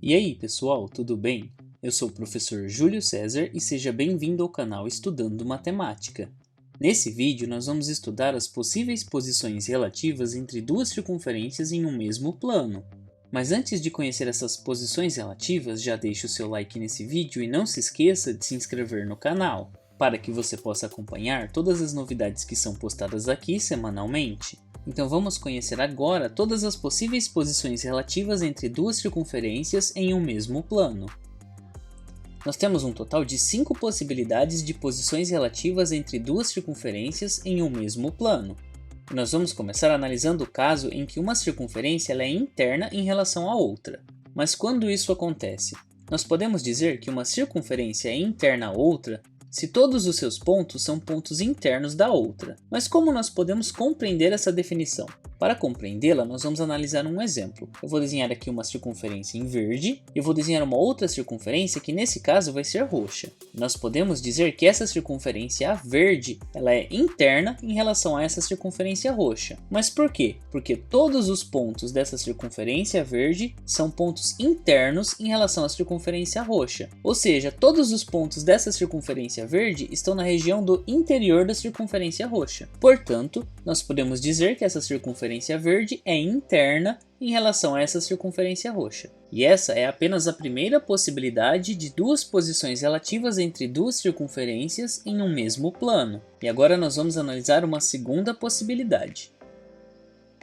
E aí, pessoal, tudo bem? Eu sou o professor Júlio César e seja bem-vindo ao canal Estudando Matemática. Nesse vídeo, nós vamos estudar as possíveis posições relativas entre duas circunferências em um mesmo plano. Mas antes de conhecer essas posições relativas, já deixe o seu like nesse vídeo e não se esqueça de se inscrever no canal, para que você possa acompanhar todas as novidades que são postadas aqui semanalmente. Então vamos conhecer agora todas as possíveis posições relativas entre duas circunferências em um mesmo plano. Nós temos um total de 5 possibilidades de posições relativas entre duas circunferências em um mesmo plano. E nós vamos começar analisando o caso em que uma circunferência ela é interna em relação à outra. Mas quando isso acontece? Nós podemos dizer que uma circunferência é interna à outra se todos os seus pontos são pontos internos da outra. Mas como nós podemos compreender essa definição? Para compreendê-la, nós vamos analisar um exemplo. Eu vou desenhar aqui uma circunferência em verde e eu vou desenhar uma outra circunferência que nesse caso vai ser roxa. Nós podemos dizer que essa circunferência a verde ela é interna em relação a essa circunferência roxa. Mas por quê? Porque todos os pontos dessa circunferência verde são pontos internos em relação à circunferência roxa. Ou seja, todos os pontos dessa circunferência verde estão na região do interior da circunferência roxa. Portanto, nós podemos dizer que essa circunferência verde é interna em relação a essa circunferência roxa. E essa é apenas a primeira possibilidade de duas posições relativas entre duas circunferências em um mesmo plano. E agora nós vamos analisar uma segunda possibilidade.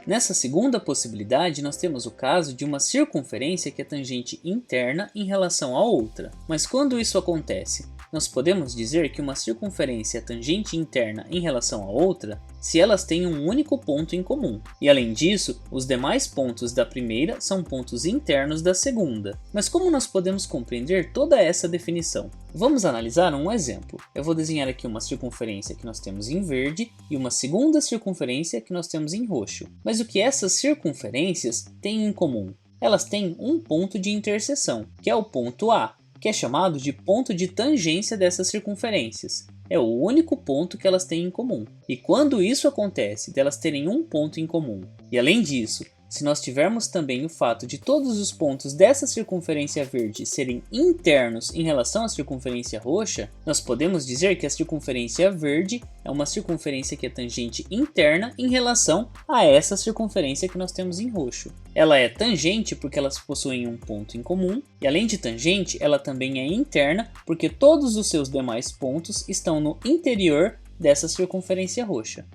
Nessa segunda possibilidade, nós temos o caso de uma circunferência que é tangente interna em relação à outra. Mas quando isso acontece? Nós podemos dizer que uma circunferência é tangente interna em relação à outra se elas têm um único ponto em comum. E além disso, os demais pontos da primeira são pontos internos da segunda. Mas como nós podemos compreender toda essa definição? Vamos analisar um exemplo. Eu vou desenhar aqui uma circunferência que nós temos em verde e uma segunda circunferência que nós temos em roxo. Mas o que essas circunferências têm em comum? Elas têm um ponto de interseção, que é o ponto A, que é chamado de ponto de tangência dessas circunferências. É o único ponto que elas têm em comum. E quando isso acontece, delas terem um ponto em comum, e além disso, se nós tivermos também o fato de todos os pontos dessa circunferência verde serem internos em relação à circunferência roxa, nós podemos dizer que a circunferência verde é uma circunferência que é tangente interna em relação a essa circunferência que nós temos em roxo. Ela é tangente porque elas possuem um ponto em comum, e além de tangente, ela também é interna porque todos os seus demais pontos estão no interior dessa circunferência roxa.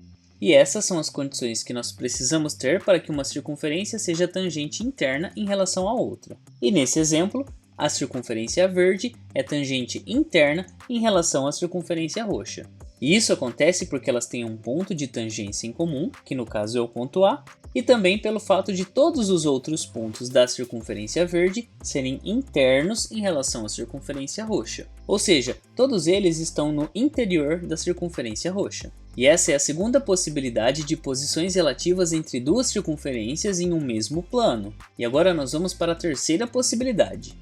E essas são as condições que nós precisamos ter para que uma circunferência seja tangente interna em relação à outra. E nesse exemplo, a circunferência verde é tangente interna em relação à circunferência roxa. E isso acontece porque elas têm um ponto de tangência em comum, que no caso é o ponto A, e também pelo fato de todos os outros pontos da circunferência verde serem internos em relação à circunferência roxa. Ou seja, todos eles estão no interior da circunferência roxa. E essa é a segunda possibilidade de posições relativas entre duas circunferências em um mesmo plano. E agora nós vamos para a terceira possibilidade.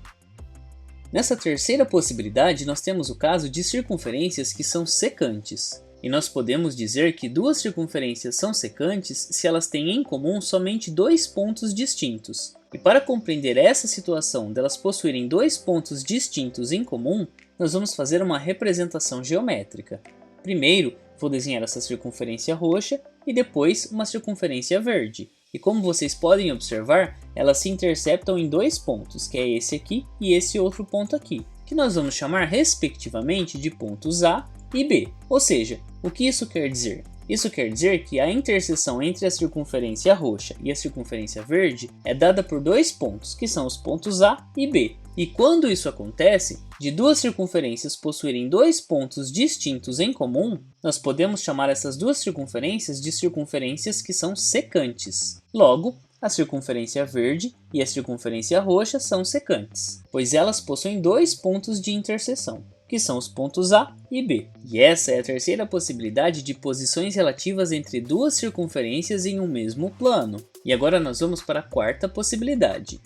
Nessa terceira possibilidade, nós temos o caso de circunferências que são secantes. E nós podemos dizer que duas circunferências são secantes se elas têm em comum somente dois pontos distintos. E para compreender essa situação delas possuírem dois pontos distintos em comum, nós vamos fazer uma representação geométrica. Primeiro, vou desenhar essa circunferência roxa e depois uma circunferência verde. E como vocês podem observar, elas se interceptam em dois pontos, que é esse aqui e esse outro ponto aqui, que nós vamos chamar respectivamente de pontos A e B. Ou seja, o que isso quer dizer? Isso quer dizer que a interseção entre a circunferência roxa e a circunferência verde é dada por dois pontos, que são os pontos A e B. E quando isso acontece, de duas circunferências possuírem dois pontos distintos em comum, nós podemos chamar essas duas circunferências de circunferências que são secantes. Logo, a circunferência verde e a circunferência roxa são secantes, pois elas possuem dois pontos de interseção, que são os pontos A e B. E essa é a terceira possibilidade de posições relativas entre duas circunferências em um mesmo plano. E agora nós vamos para a quarta possibilidade.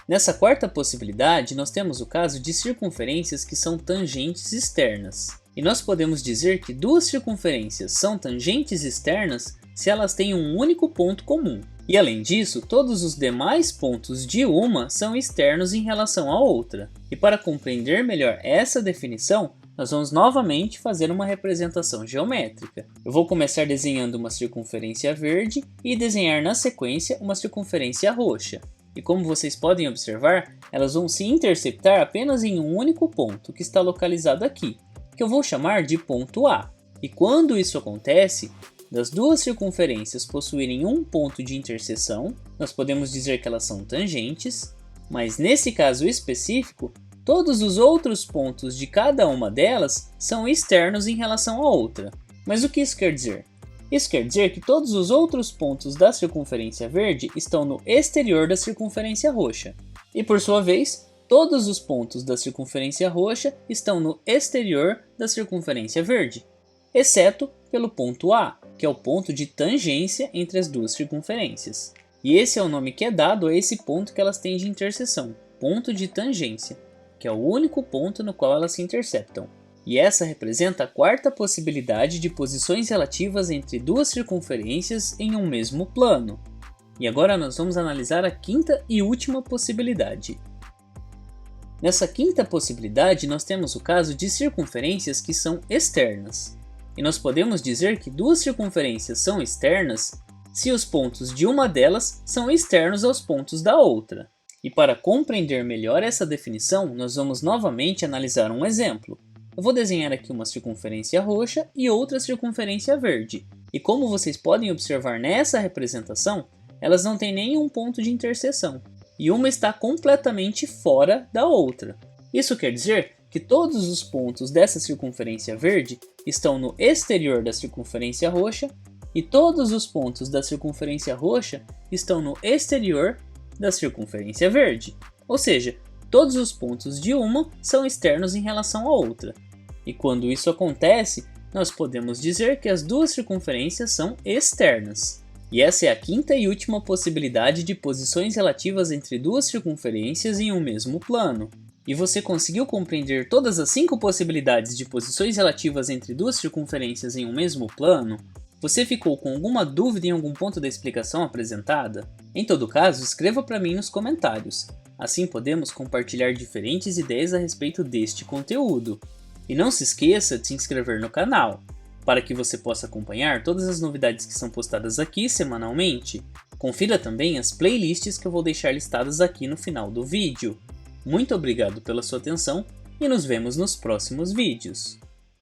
Nessa quarta possibilidade, nós temos o caso de circunferências que são tangentes externas. E nós podemos dizer que duas circunferências são tangentes externas se elas têm um único ponto comum. E além disso, todos os demais pontos de uma são externos em relação à outra. E para compreender melhor essa definição, nós vamos novamente fazer uma representação geométrica. Eu vou começar desenhando uma circunferência verde e desenhar na sequência uma circunferência roxa. E como vocês podem observar, elas vão se interceptar apenas em um único ponto, que está localizado aqui, que eu vou chamar de ponto A. E quando isso acontece, das duas circunferências possuírem um ponto de interseção, nós podemos dizer que elas são tangentes, mas nesse caso específico, todos os outros pontos de cada uma delas são externos em relação à outra. Mas o que isso quer dizer? Isso quer dizer que todos os outros pontos da circunferência verde estão no exterior da circunferência roxa. E por sua vez, todos os pontos da circunferência roxa estão no exterior da circunferência verde, exceto pelo ponto A, que é o ponto de tangência entre as duas circunferências. E esse é o nome que é dado a esse ponto que elas têm de interseção, ponto de tangência, que é o único ponto no qual elas se interceptam. E essa representa a quarta possibilidade de posições relativas entre duas circunferências em um mesmo plano. E agora nós vamos analisar a quinta e última possibilidade. Nessa quinta possibilidade, nós temos o caso de circunferências que são externas. E nós podemos dizer que duas circunferências são externas se os pontos de uma delas são externos aos pontos da outra. E para compreender melhor essa definição, nós vamos novamente analisar um exemplo. Eu vou desenhar aqui uma circunferência roxa e outra circunferência verde. E como vocês podem observar nessa representação, elas não têm nenhum ponto de interseção. E uma está completamente fora da outra. Isso quer dizer que todos os pontos dessa circunferência verde estão no exterior da circunferência roxa e todos os pontos da circunferência roxa estão no exterior da circunferência verde. Ou seja, todos os pontos de uma são externos em relação à outra. E quando isso acontece, nós podemos dizer que as duas circunferências são externas. E essa é a quinta e última possibilidade de posições relativas entre duas circunferências em um mesmo plano. E você conseguiu compreender todas as 5 possibilidades de posições relativas entre duas circunferências em um mesmo plano? Você ficou com alguma dúvida em algum ponto da explicação apresentada? Em todo caso, escreva para mim nos comentários. Assim podemos compartilhar diferentes ideias a respeito deste conteúdo. E não se esqueça de se inscrever no canal, para que você possa acompanhar todas as novidades que são postadas aqui semanalmente. Confira também as playlists que eu vou deixar listadas aqui no final do vídeo. Muito obrigado pela sua atenção e nos vemos nos próximos vídeos.